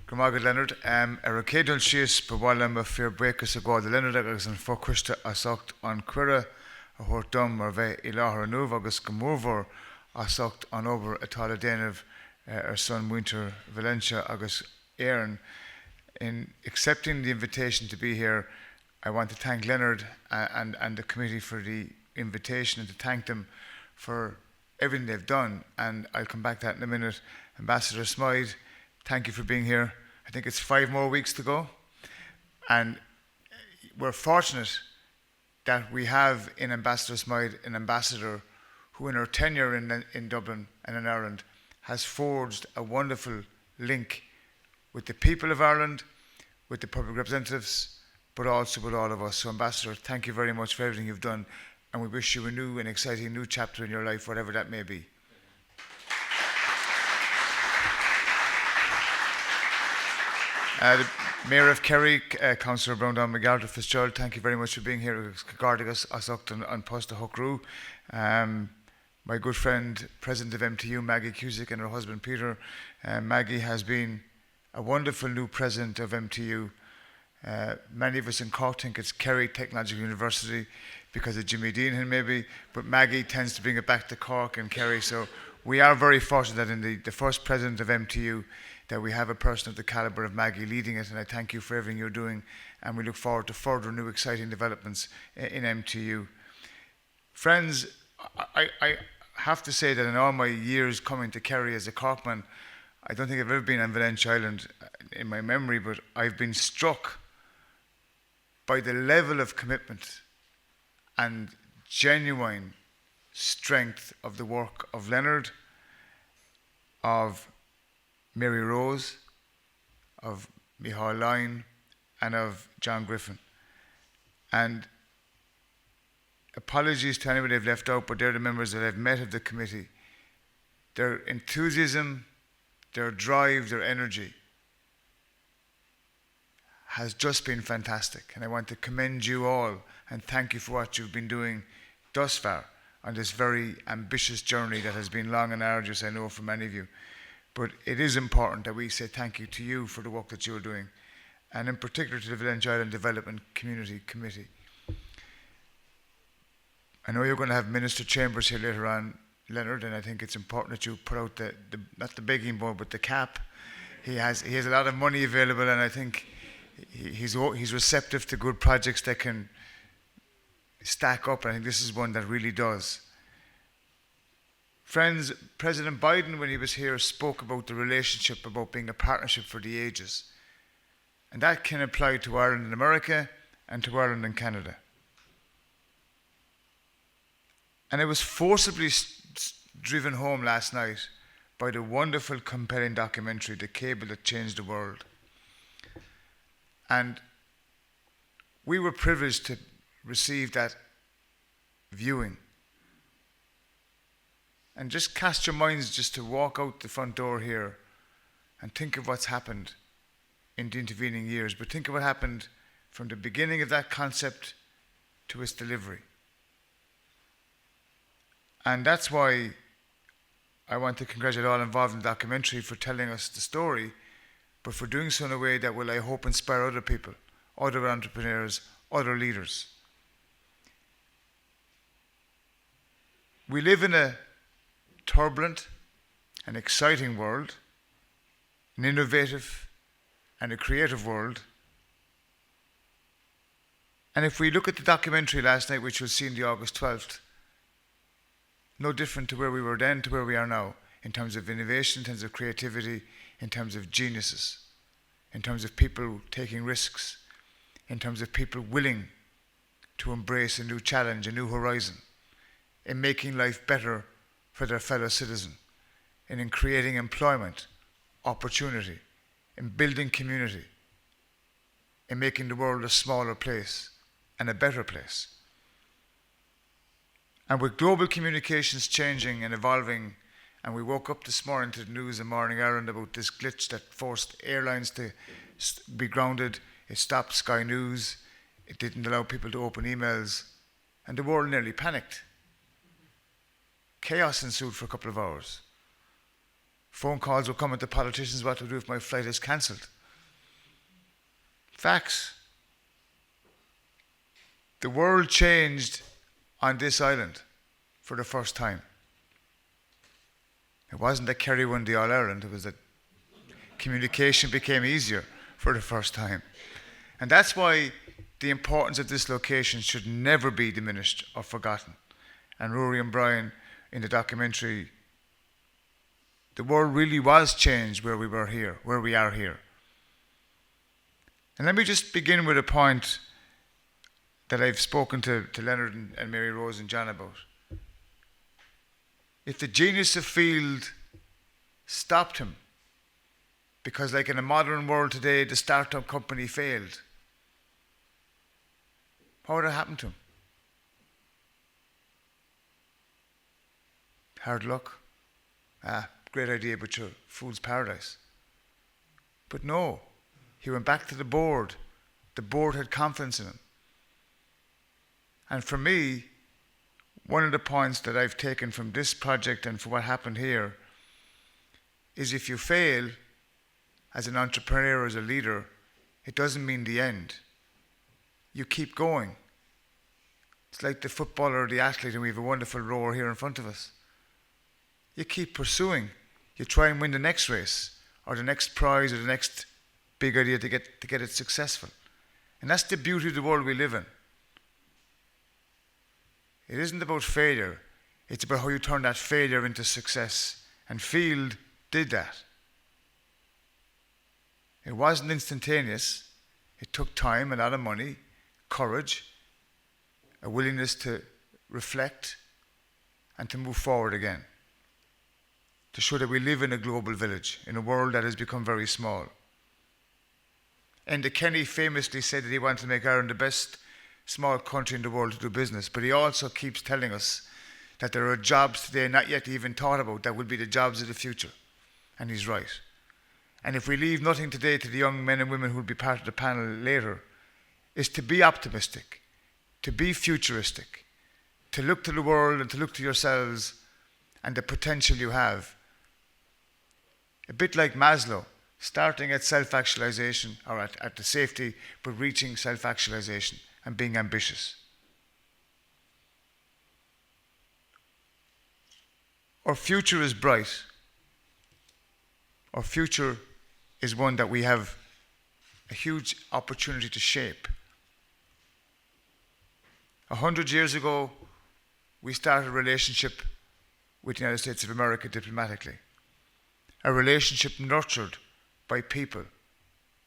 Gomagad Leonard, ar a cédal síos bhhailm a fear breachas a gáil Leonard agus an fócuiste asocht an cuire a thuairt dom ar bheith I láthair nuamh agus go mórmhór asocht an obair atá le déanamh ar son muintir Valentia agus Eireann. In accepting the invitation to be here, I want to thank Leonard and the committee for the invitation and to thank them for everything they've done. And I'll come back to that in a minute. Ambassador Seanad, thank you for being here. I think it's 5 more weeks to go. And we're fortunate that we have in Ambassador Seanad an ambassador who in her tenure in Dublin and in Ireland has forged a wonderful link with the people of Ireland, with the public representatives, but also with all of us. So Ambassador, thank you very much for everything you've done, and we wish you a new and exciting new chapter in your life, whatever that may be. The Mayor of Kerry, Councillor Brown McGarry Fitzgerald, thank you very much for being here. Gardagus Asocht and Posta Hokru. My good friend, President of MTU, Maggie Cusick, and her husband Peter. Maggie has been a wonderful new president of MTU. Many of us in Cork think it's Kerry Technological University because of Jimmy Dean maybe, but Maggie tends to bring it back to Cork and Kerry. So we are very fortunate that in the first president of MTU that we have a person of the calibre of Maggie leading it, and I thank you for everything you're doing, and we look forward to further new exciting developments in MTU. Friends, I have to say that in all my years coming to Kerry as a Corkman, I don't think I've ever been on Valentia Island in my memory, but I've been struck by the level of commitment and genuine strength of the work of Leonard, of Mary Rose, of Micheál Lyne, and of John Griffin. And apologies to anybody I've left out, but they're the members that I've met of the committee. Their enthusiasm, their drive, their energy has just been fantastic. And I want to commend you all and thank you for what you've been doing thus far on this very ambitious journey that has been long and arduous, I know, for many of you. But it is important that we say thank you to you for the work that you're doing, and in particular to the Valentia Island Development Community Committee. I know you're going to have Minister Chambers here later on, Leonard, and I think it's important that you put out the not the begging bowl, but the cap. He has a lot of money available, and I think he's receptive to good projects that can stack up, and I think this is one that really does. Friends, President Biden, when he was here, spoke about the relationship, about being a partnership for the ages. And that can apply to Ireland and America and to Ireland and Canada. And it was forcibly driven home last night by the wonderful, compelling documentary, The Cable That Changed the World. And we were privileged to receive that viewing. And just cast your minds just to walk out the front door here and think of what's happened in the intervening years. But think of what happened from the beginning of that concept to its delivery. And that's why I want to congratulate all involved in the documentary for telling us the story, but for doing so in a way that will, I hope, inspire other people, other entrepreneurs, other leaders. We live in a turbulent and exciting world, an innovative and a creative world. And if we look at the documentary last night, which you'll see on the August 12th, no different to where we were then to where we are now, in terms of innovation, in terms of creativity, in terms of geniuses, in terms of people taking risks, in terms of people willing to embrace a new challenge, a new horizon, in making life better for their fellow citizen, and in creating employment, opportunity, in building community, in making the world a smaller place and a better place. And with global communications changing and evolving, and we woke up this morning to the news in Morning Ireland about this glitch that forced airlines to be grounded. It stopped Sky News. It didn't allow people to open emails. And the world nearly panicked. Chaos ensued for a couple of hours. Phone calls were coming to politicians, what to do if my flight is cancelled. Facts. The world changed on this island for the first time. It wasn't that Kerry won the All-Ireland, it was that communication became easier for the first time. And that's why the importance of this location should never be diminished or forgotten. And Rory and Brian, in the documentary, the world really was changed where we are here. And let me just begin with a point that I've spoken to Leonard and Mary Rose and John about. If the genius of field stopped him, because like in a modern world today, the startup company failed, what would have happened to him? Hard luck. Great idea, but your fool's paradise. But no, he went back to the board. The board had confidence in him. And for me, one of the points that I've taken from this project and for what happened here is if you fail as an entrepreneur, as a leader, it doesn't mean the end. You keep going. It's like the footballer or the athlete, and we have a wonderful rower here in front of us. You keep pursuing. You try and win the next race or the next prize or the next big idea to get it successful. And that's the beauty of the world we live in. It isn't about failure. It's about how you turn that failure into success. And Field did that. It wasn't instantaneous. It took time, a lot of money, courage, a willingness to reflect and to move forward again. To show that we live in a global village, in a world that has become very small. Enda Kenny famously said that he wanted to make Ireland the best small country in the world to do business, but he also keeps telling us that there are jobs today not yet even thought about that will be the jobs of the future. And he's right. And if we leave nothing today to the young men and women who will be part of the panel later, is to be optimistic, to be futuristic, to look to the world and to look to yourselves and the potential you have. A bit like Maslow, starting at self-actualization or at the safety, but reaching self-actualization and being ambitious. Our future is bright. Our future is one that we have a huge opportunity to shape. 100 years ago, we started a relationship with the United States of America diplomatically. A relationship nurtured by people,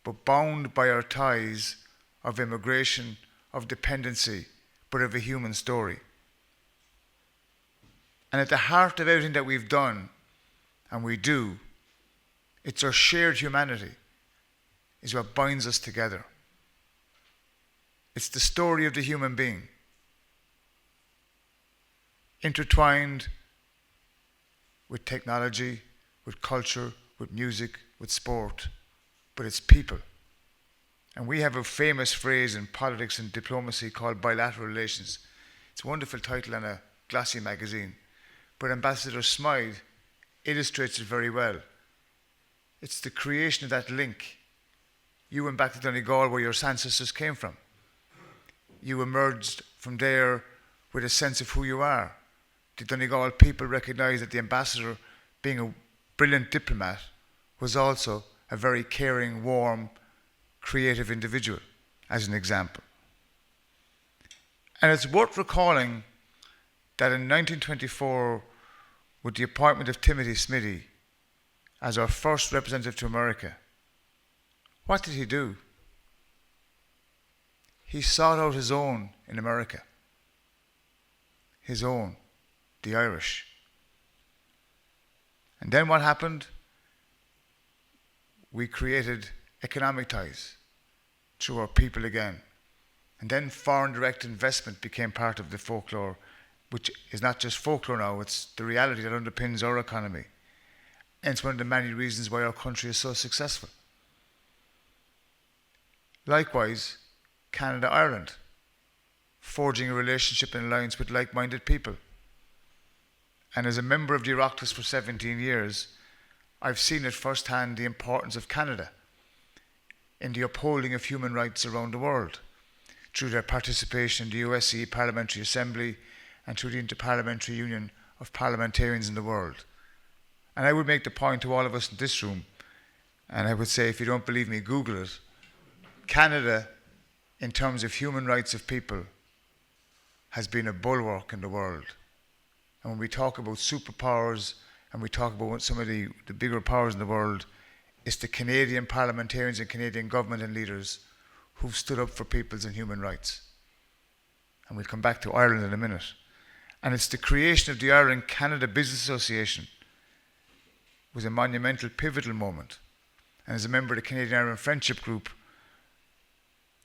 but bound by our ties of immigration, of dependency, but of a human story. And at the heart of everything that we've done, and we do, it's our shared humanity is what binds us together. It's the story of the human being, intertwined with technology, with culture, with music, with sport, but it's people. And we have a famous phrase in politics and diplomacy called bilateral relations. It's a wonderful title on a glossy magazine, but Ambassador Smythe illustrates it very well. It's the creation of that link. You went back to Donegal where your ancestors came from. You emerged from there with a sense of who you are. The Donegal people recognise that the ambassador, being a brilliant diplomat, was also a very caring, warm, creative individual, as an example. And it's worth recalling that in 1924, with the appointment of Timothy Smithy as our first representative to America, what did he do? He sought out his own in America. His own, the Irish. And then what happened? We created economic ties through our people again. And then foreign direct investment became part of the folklore, which is not just folklore now, it's the reality that underpins our economy. And it's one of the many reasons why our country is so successful. Likewise, Canada, Ireland, forging a relationship and alliance with like-minded people. And as a member of the Oireachtas for 17 years, I've seen it firsthand the importance of Canada. in the upholding of human rights around the world through their participation in the OSCE Parliamentary Assembly and through the Interparliamentary Union of Parliamentarians in the world. And I would make the point to all of us in this room, and I would say, if you don't believe me, Google it. Canada, in terms of human rights of people, has been a bulwark in the world. And when we talk about superpowers and we talk about some of the bigger powers in the world, it's the Canadian parliamentarians and Canadian government and leaders who've stood up for people's and human rights. And we'll come back to Ireland in a minute. And it's the creation of the Ireland-Canada Business Association was a monumental, pivotal moment. And as a member of the Canadian-Ireland Friendship Group,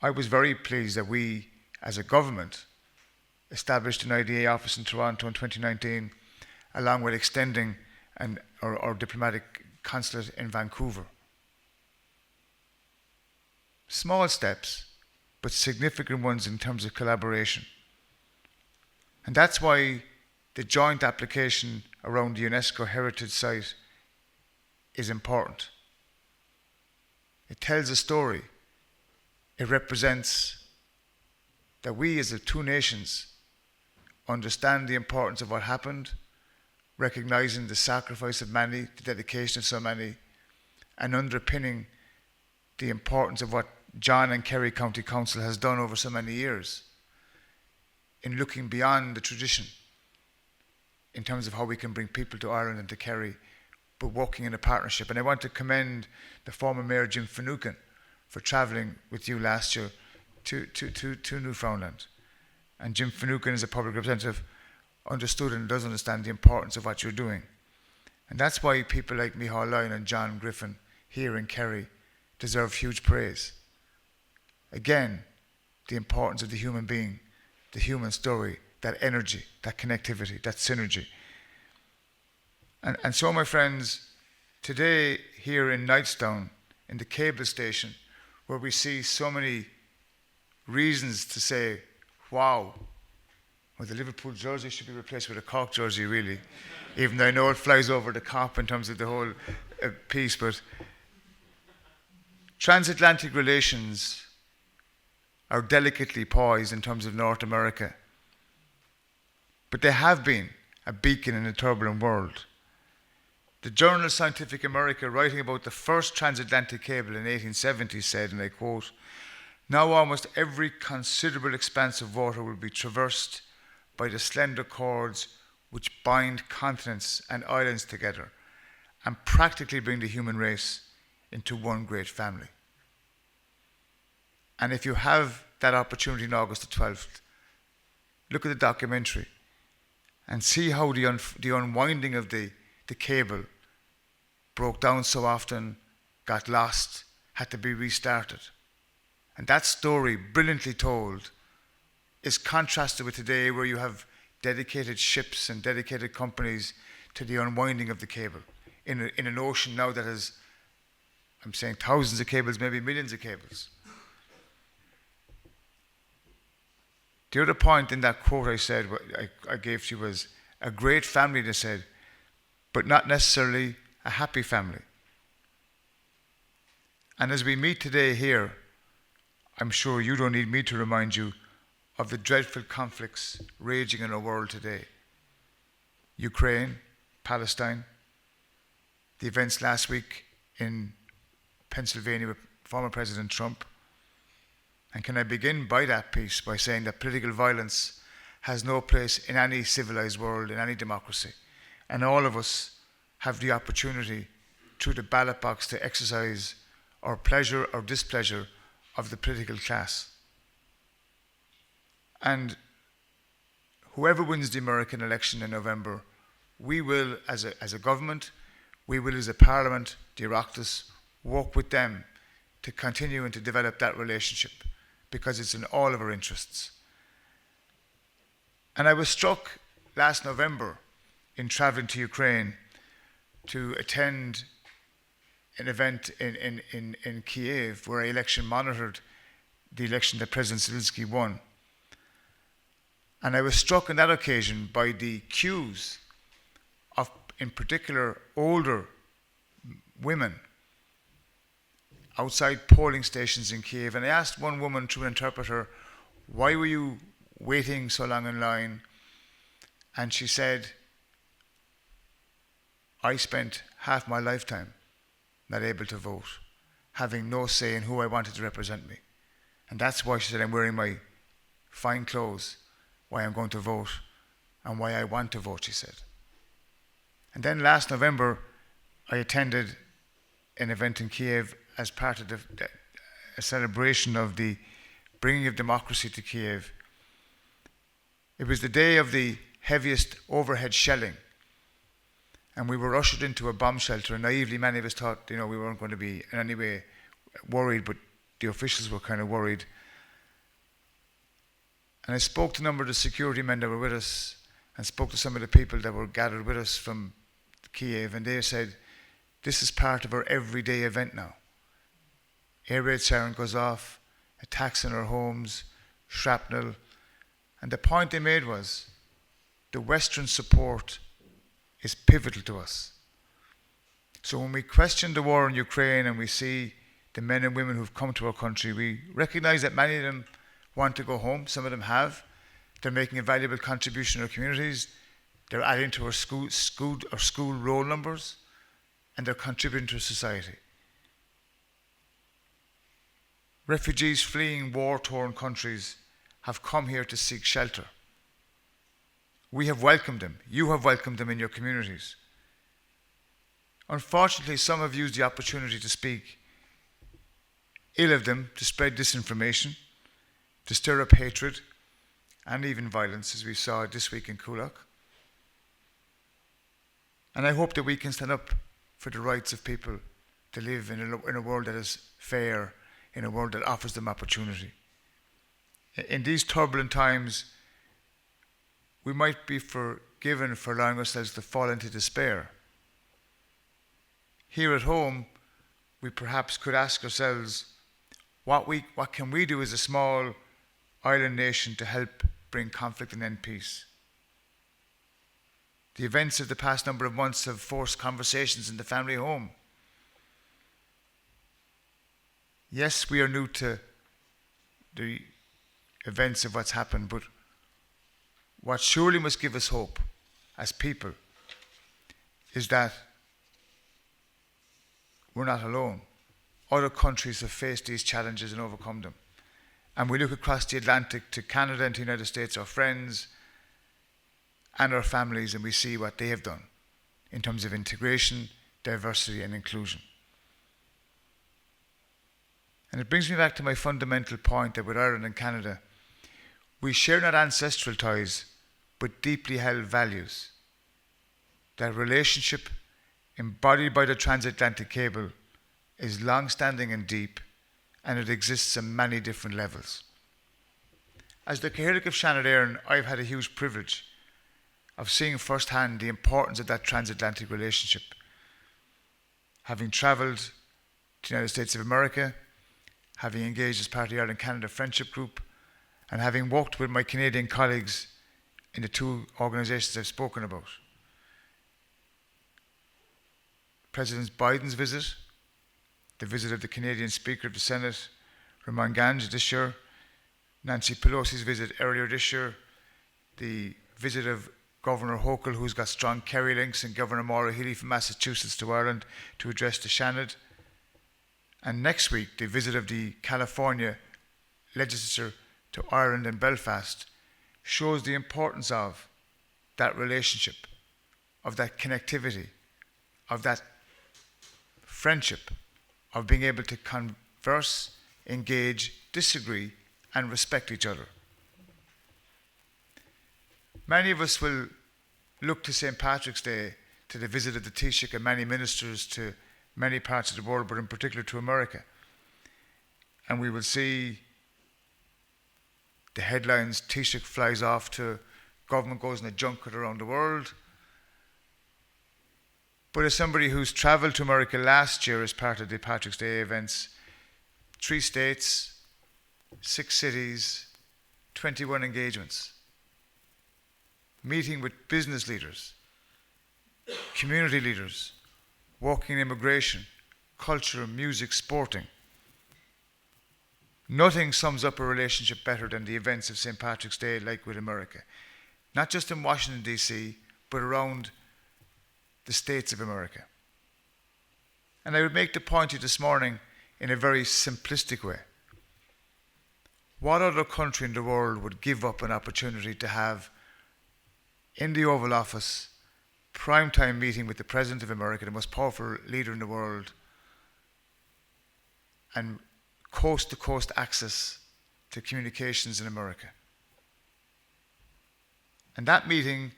I was very pleased that we, as a government, established an IDA office in Toronto in 2019, along with extending our diplomatic consulate in Vancouver. Small steps, but significant ones in terms of collaboration. And that's why the joint application around the UNESCO heritage site is important. It tells a story. It represents that we as the two nations understand the importance of what happened, recognizing the sacrifice of many, the dedication of so many, and underpinning the importance of what John and Kerry County Council has done over so many years in looking beyond the tradition in terms of how we can bring people to Ireland and to Kerry, but working in a partnership. And I want to commend the former Mayor Jim Finucane for travelling with you last year to Newfoundland. And Jim Finucane, as a public representative, understood and does understand the importance of what you're doing. And that's why people like Micheál Lyon and John Griffin here in Kerry deserve huge praise. Again, the importance of the human being, the human story, that energy, that connectivity, that synergy. And so, my friends, today here in Knightstown, in the cable station, where we see so many reasons to say, wow, well, the Liverpool jersey should be replaced with a Cork jersey, really, even though I know it flies over the Cop in terms of the whole piece. But transatlantic relations are delicately poised in terms of North America. But they have been a beacon in a turbulent world. The Journal of Scientific America, writing about the first transatlantic cable in 1870, said, and I quote, "Now almost every considerable expanse of water will be traversed by the slender cords which bind continents and islands together and practically bring the human race into one great family." And if you have that opportunity on August the 12th, look at the documentary and see how the unwinding of the cable broke down so often, got lost, had to be restarted. And that story, brilliantly told, is contrasted with today, where you have dedicated ships and dedicated companies to the unwinding of the cable in an ocean now that has, I'm saying, thousands of cables, maybe millions of cables. The other point in that quote I said, I gave to you, was a great family, they said, but not necessarily a happy family. And as we meet today here, I'm sure you don't need me to remind you of the dreadful conflicts raging in our world today. Ukraine, Palestine, the events last week in Pennsylvania with former President Trump. And can I begin by that piece by saying that political violence has no place in any civilized world, in any democracy. And all of us have the opportunity through the ballot box to exercise our pleasure or displeasure of the political class. And whoever wins the American election in November, we will, as a government, we will, as a parliament, the Oireachtas, work with them to continue and to develop that relationship, because it's in all of our interests. And I was struck last November in traveling to Ukraine to attend an event in Kiev, where I election monitored the election that President Zelensky won. And I was struck on that occasion by the queues of, in particular, older women outside polling stations in Kiev, and I asked one woman through an interpreter, why were you waiting so long in line? And she said, I spent half my lifetime not able to vote, having no say in who I wanted to represent me. And that's why, she said, I'm wearing my fine clothes, why I'm going to vote, and why I want to vote, she said. And then last November, I attended an event in Kiev as part of a celebration of the bringing of democracy to Kiev. It was the day of the heaviest overhead shelling, and we were ushered into a bomb shelter, and naively many of us thought, we weren't going to be in any way worried, but the officials were kind of worried. And I spoke to a number of the security men that were with us, and spoke to some of the people that were gathered with us from Kiev, and they said, this is part of our everyday event now. Air raid siren goes off, attacks on our homes, shrapnel, and the point they made was the Western support is pivotal to us. So when we question the war in Ukraine and we see the men and women who've come to our country, we recognize that many of them want to go home. Some of them have. They're making a valuable contribution to our communities. They're adding to our school roll numbers, and they're contributing to society. Refugees fleeing war-torn countries have come here to seek shelter. We have welcomed them. You have welcomed them in your communities. Unfortunately, some have used the opportunity to speak ill of them, to spread disinformation, to stir up hatred, and even violence, as we saw this week in Coolock. And I hope that we can stand up for the rights of people to live in a world that is fair, in a world that offers them opportunity. In these turbulent times, we might be forgiven for allowing ourselves to fall into despair. Here at home, we perhaps could ask ourselves, what can we do as a small island nation to help bring conflict and end peace? The events of the past number of months have forced conversations in the family home. Yes, we are new to the events of what's happened, but what surely must give us hope as people is that we're not alone. Other countries have faced these challenges and overcome them. And we look across the Atlantic to Canada and to the United States, our friends and our families, and we see what they have done in terms of integration, diversity, and inclusion. And it brings me back to my fundamental point that with Ireland and Canada, we share not ancestral ties, but deeply held values. That relationship embodied by the transatlantic cable is long-standing and deep, and it exists on many different levels. As the Cathaoirleach of Seanad Eireann, I've had a huge privilege of seeing firsthand the importance of that transatlantic relationship. Having travelled to the United States of America, having engaged as part of the Ireland-Canada Friendship Group, and having worked with my Canadian colleagues in the two organisations I've spoken about. President Biden's visit, the visit of the Canadian Speaker of the Senate, Ramon Gange, this year, Nancy Pelosi's visit earlier this year, the visit of Governor Hochul, who's got strong Kerry links, and Governor Maura Healy from Massachusetts to Ireland to address the Seanad. And next week, the visit of the California legislature to Ireland and Belfast shows the importance of that relationship, of that connectivity, of that friendship, of being able to converse, engage, disagree, and respect each other. Many of us will look to St. Patrick's Day, to the visit of the Taoiseach and many ministers to many parts of the world, but in particular to America. And we will see the headlines, Taoiseach flies off to, government goes on a junket around the world. But as somebody who's travelled to America last year as part of the Patrick's Day events, 3 states, 6 cities, 21 engagements, meeting with business leaders, community leaders, working in immigration, culture, music, sporting, Nothing sums up a relationship better than the events of St. Patrick's Day, like with America. Not just in Washington, D.C., but around the states of America. And I would make the point to you this morning in a very simplistic way. What other country in the world would give up an opportunity to have, in the Oval Office, primetime meeting with the President of America, the most powerful leader in the world, and coast-to-coast access to communications in America? And that meeting,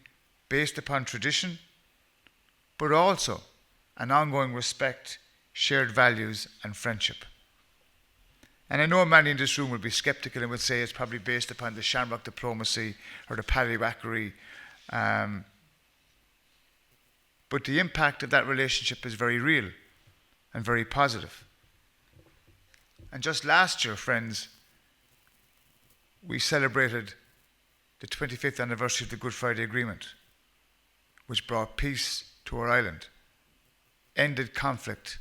based upon tradition, but also an ongoing respect, shared values, and friendship. And I know many in this room will be sceptical and will say it's probably based upon the shamrock diplomacy or the paddywhackery. But the impact of that relationship is very real and very positive. And just last year, friends, we celebrated the 25th anniversary of the Good Friday Agreement, which brought peace to our island, ended conflict,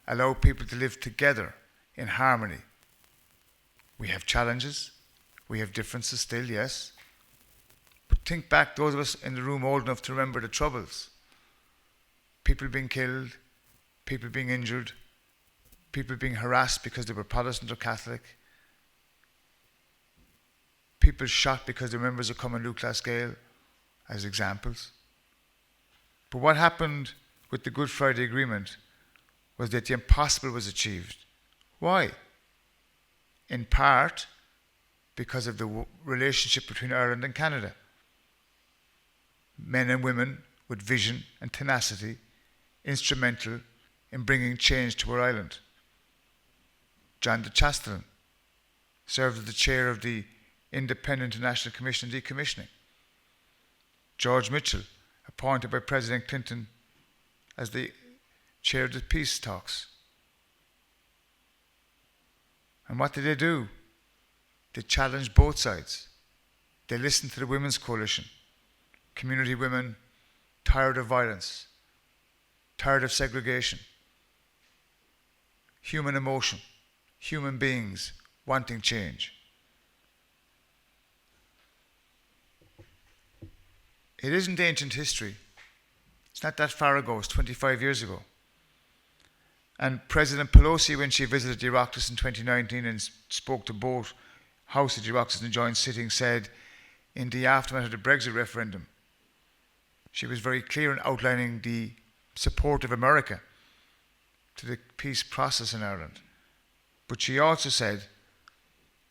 allowed people to live together in harmony. We have challenges, we have differences still, yes. But think back, those of us in the room old enough to remember the Troubles. People being killed, people being injured, people being harassed because they were Protestant or Catholic, people shot because they were members of Common Class Gael, as examples. But what happened with the Good Friday Agreement was that the impossible was achieved. Why? In part because of the relationship between Ireland and Canada. Men and women with vision and tenacity, instrumental in bringing change to our island. John de Chastelain served as the chair of the Independent International Commission on Decommissioning. George Mitchell, appointed by President Clinton as the chair of the peace talks. And what did they do? They challenged both sides. They listened to the Women's Coalition, community women tired of violence, tired of segregation, human emotion, human beings wanting change. It isn't ancient history. It's not that far ago. It's 25 years ago. And President Pelosi, when she visited the Oireachtas in 2019 and spoke to both House of the Oireachtas in a joint sitting, said in the aftermath of the Brexit referendum, she was very clear in outlining the support of America to the peace process in Ireland. But she also said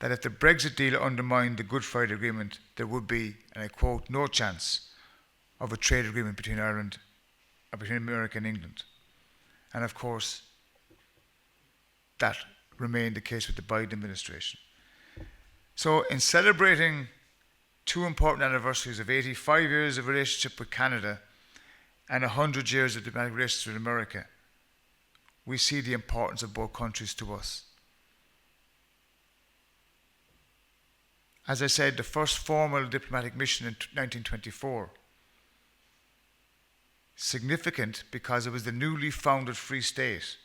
that if the Brexit deal undermined the Good Friday Agreement, there would be, and I quote, no chance of a trade agreement between Ireland, or between America and England. And of course, that remained the case with the Biden administration. So in celebrating two important anniversaries of 85 years of relationship with Canada and 100 years of diplomatic relations with America, we see the importance of both countries to us. As I said, the first formal diplomatic mission in 1924, significant because it was the newly founded Free State,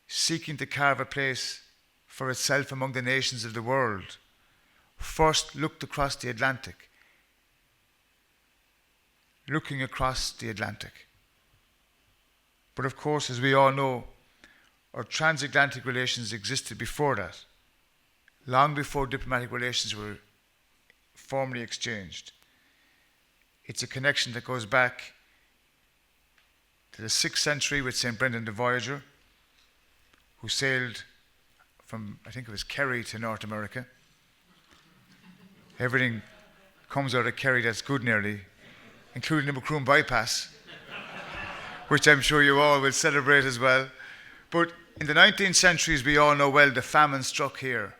seeking to carve a place for itself among the nations of the world, first looked across the Atlantic, looking across the Atlantic. But of course, as we all know, our transatlantic relations existed before that, long before diplomatic relations were formally exchanged. It's a connection that goes back to the 6th century with St. Brendan the Voyager, who sailed from, I think it was Kerry to North America. Everything comes out of Kerry that's good nearly, including the Macroom bypass, which I'm sure you all will celebrate as well. But in the 19th century, as we all know well, the famine struck here.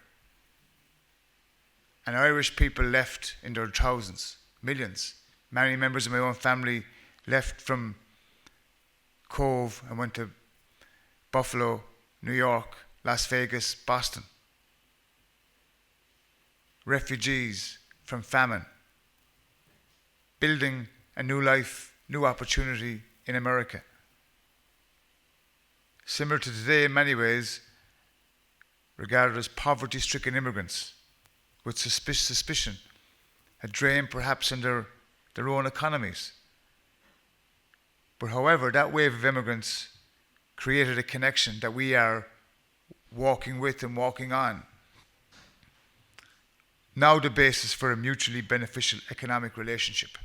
And Irish people left in their thousands, millions. Many members of my own family left from Cove and went to Buffalo, New York, Las Vegas, Boston. Refugees from famine, building a new life, new opportunity in America. Similar to today in many ways, regarded as poverty-stricken immigrants with suspicion, a drain perhaps on their own economies. But however, that wave of immigrants created a connection that we are walking with and walking on. Now the basis for a mutually beneficial economic relationship.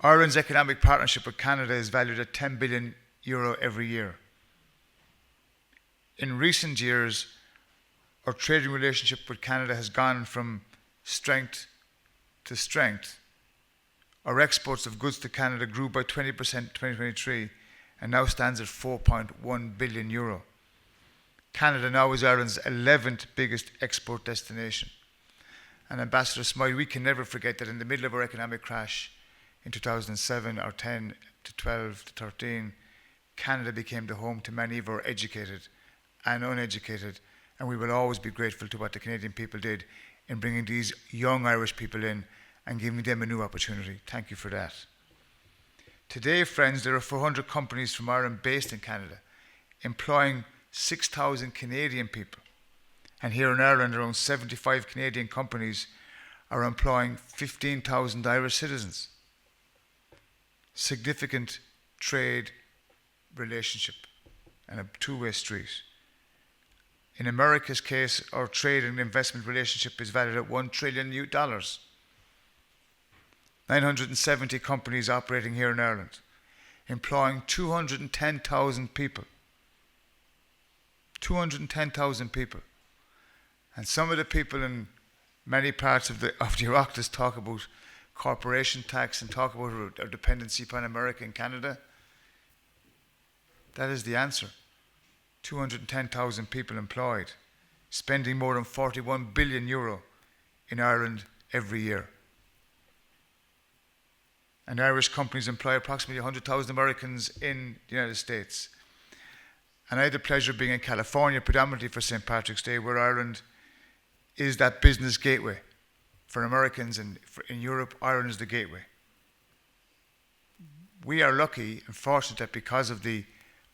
Ireland's economic partnership with Canada is valued at €10 billion every year. In recent years, our trading relationship with Canada has gone from strength to strength. Our exports of goods to Canada grew by 20% in 2023 and now stands at €4.1 billion. Canada now is Ireland's 11th biggest export destination. And Ambassador Smythe, we can never forget that in the middle of our economic crash in 2007 or 10 to 12 to 13, Canada became the home to many of our educated and uneducated, and we will always be grateful to what the Canadian people did in bringing these young Irish people in and giving them a new opportunity. Thank you for that. Today, friends, there are 400 companies from Ireland based in Canada, employing 6,000 Canadian people. And here in Ireland, around 75 Canadian companies are employing 15,000 Irish citizens. Significant trade relationship and a two-way street. In America's case, our trade and investment relationship is valued at $1 trillion. 970 companies operating here in Ireland, employing 210,000 people. 210,000 people. And some of the people in many parts of the Oireachtas talk about corporation tax and talk about our dependency upon America and Canada. That is the answer. 210,000 people employed, spending more than €41 billion in Ireland every year. And Irish companies employ approximately 100,000 Americans in the United States. And I had the pleasure of being in California, predominantly for St. Patrick's Day, where Ireland is that business gateway for Americans, and in Europe, Ireland is the gateway. We are lucky and fortunate that because of the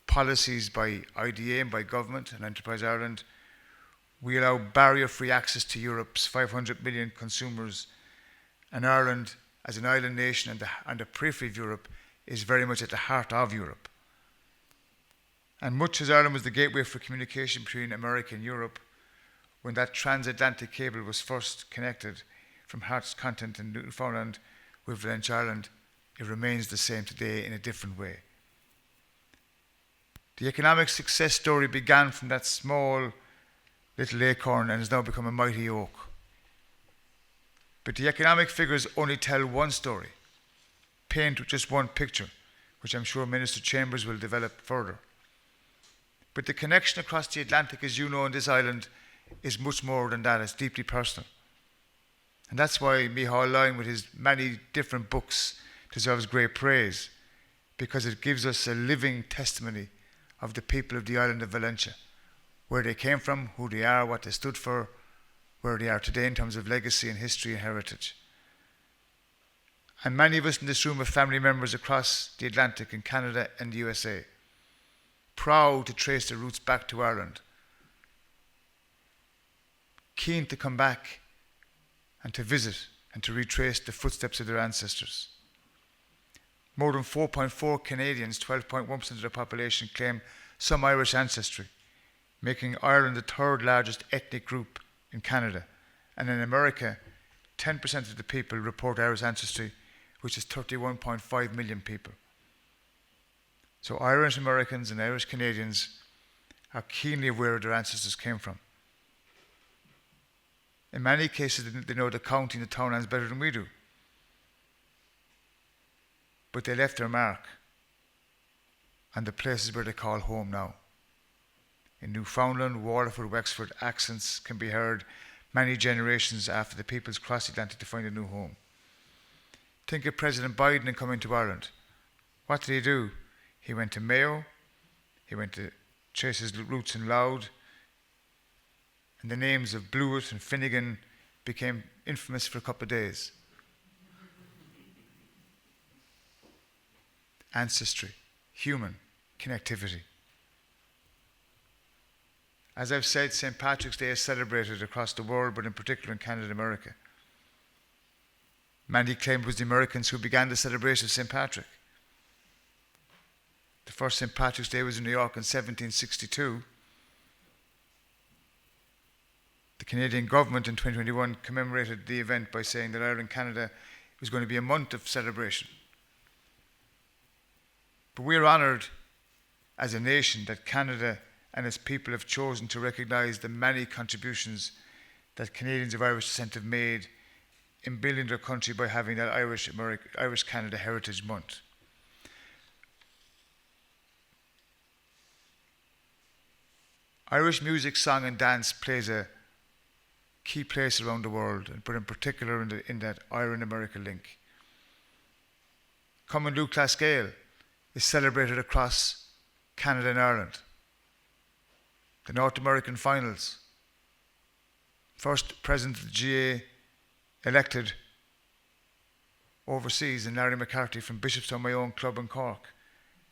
policies by IDA and by government and Enterprise Ireland, we allow barrier-free access to Europe's 500 million consumers, and Ireland, as an island nation and the periphery of Europe, is very much at the heart of Europe. And much as Ireland was the gateway for communication between America and Europe, when that transatlantic cable was first connected from Heart's Content in Newfoundland with Valentia Island, it remains the same today in a different way. The economic success story began from that small little acorn and has now become a mighty oak. But the economic figures only tell one story, paint just one picture, which I'm sure Minister Chambers will develop further. But the connection across the Atlantic, as you know, on this island is much more than that. It's deeply personal. And that's why Micheál Lyon, with his many different books, deserves great praise, because it gives us a living testimony of the people of the island of Valentia, where they came from, who they are, what they stood for, where they are today in terms of legacy and history and heritage. And many of us in this room have family members across the Atlantic in Canada and the USA, proud to trace their roots back to Ireland, keen to come back and to visit and to retrace the footsteps of their ancestors. More than 4.4 Canadians, 12.1% of their population, claim some Irish ancestry, making Ireland the third largest ethnic group in Canada. And in America, 10% of the people report Irish ancestry, which is 31.5 million people. So Irish Americans and Irish Canadians are keenly aware of their ancestors came from. In many cases, they know the county and the townlands better than we do. But they left their mark on the places where they call home now. In Newfoundland, Waterford, Wexford, accents can be heard many generations after the peoples crossed the Atlantic to find a new home. Think of President Biden coming to Ireland. What did he do? He went to Mayo, he went to trace his roots in Louth, and the names of Blewett and Finnegan became infamous for a couple of days. Ancestry, human connectivity. As I've said, St. Patrick's Day is celebrated across the world, but in particular in Canada and America. Many claim it was the Americans who began the celebration of St. Patrick. The first St. Patrick's Day was in New York in 1762. The Canadian government in 2021 commemorated the event by saying that Ireland, Canada was going to be a month of celebration. But we are honoured as a nation that Canada and its people have chosen to recognise the many contributions that Canadians of Irish descent have made in building their country by having that Irish Canada Heritage Month. Irish music, song and dance plays a key place around the world, but in particular in that Ireland-America link. Common Luke Clascale is celebrated across Canada and Ireland. The North American finals. First president of the GA elected overseas, and Larry McCarthy from Bishopstown, my own club in Cork,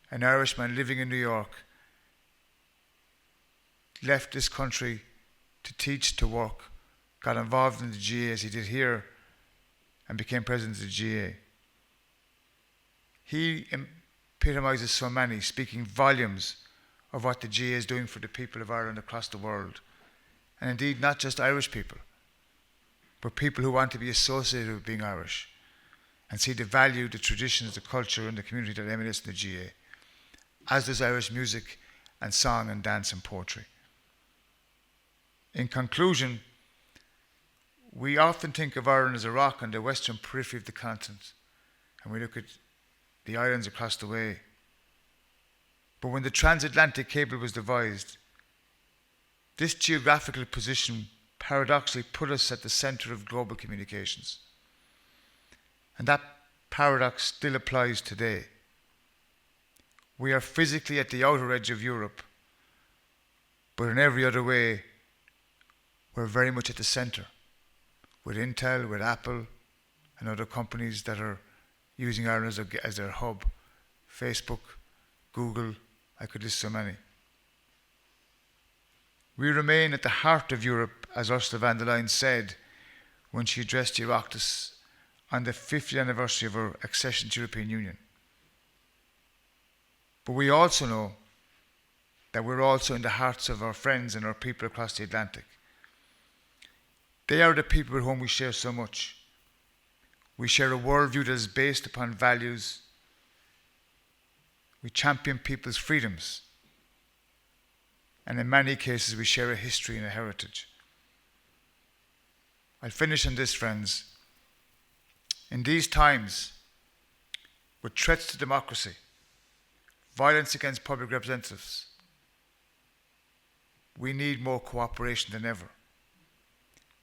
an Irishman living in New York, left this country to teach, to work, got involved in the GA as he did here, and became president of the GA. He epitomises so many, speaking volumes of what the GA is doing for the people of Ireland across the world. And indeed, not just Irish people, but people who want to be associated with being Irish and see the value, the traditions, the culture, and the community that emanates in the GA, as does Irish music and song and dance and poetry. In conclusion, we often think of Ireland as a rock on the western periphery of the continent, and we look at the islands across the way. But when the transatlantic cable was devised, this geographical position paradoxically put us at the centre of global communications. And that paradox still applies today. We are physically at the outer edge of Europe, but in every other way, we're very much at the centre, with Intel, with Apple, and other companies that are using Ireland as their hub. Facebook, Google, I could list so many. We remain at the heart of Europe, as Ursula von der Leyen said when she addressed the Oireachtas on the 50th anniversary of her accession to the European Union. But we also know that we're also in the hearts of our friends and our people across the Atlantic. They are the people with whom we share so much. We share a worldview that is based upon values. We champion people's freedoms. And in many cases, we share a history and a heritage. I'll finish on this, friends. In these times, with threats to democracy, violence against public representatives, we need more cooperation than ever.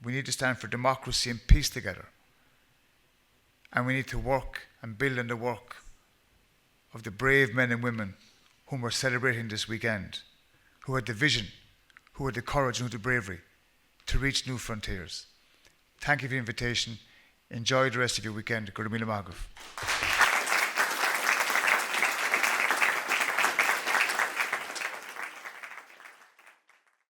We need to stand for democracy and peace together. And we need to work and build on the work of the brave men and women whom we're celebrating this weekend, who had the vision, who had the courage, and who had the bravery to reach new frontiers. Thank you for the invitation. Enjoy the rest of your weekend. Go to Mila Magov.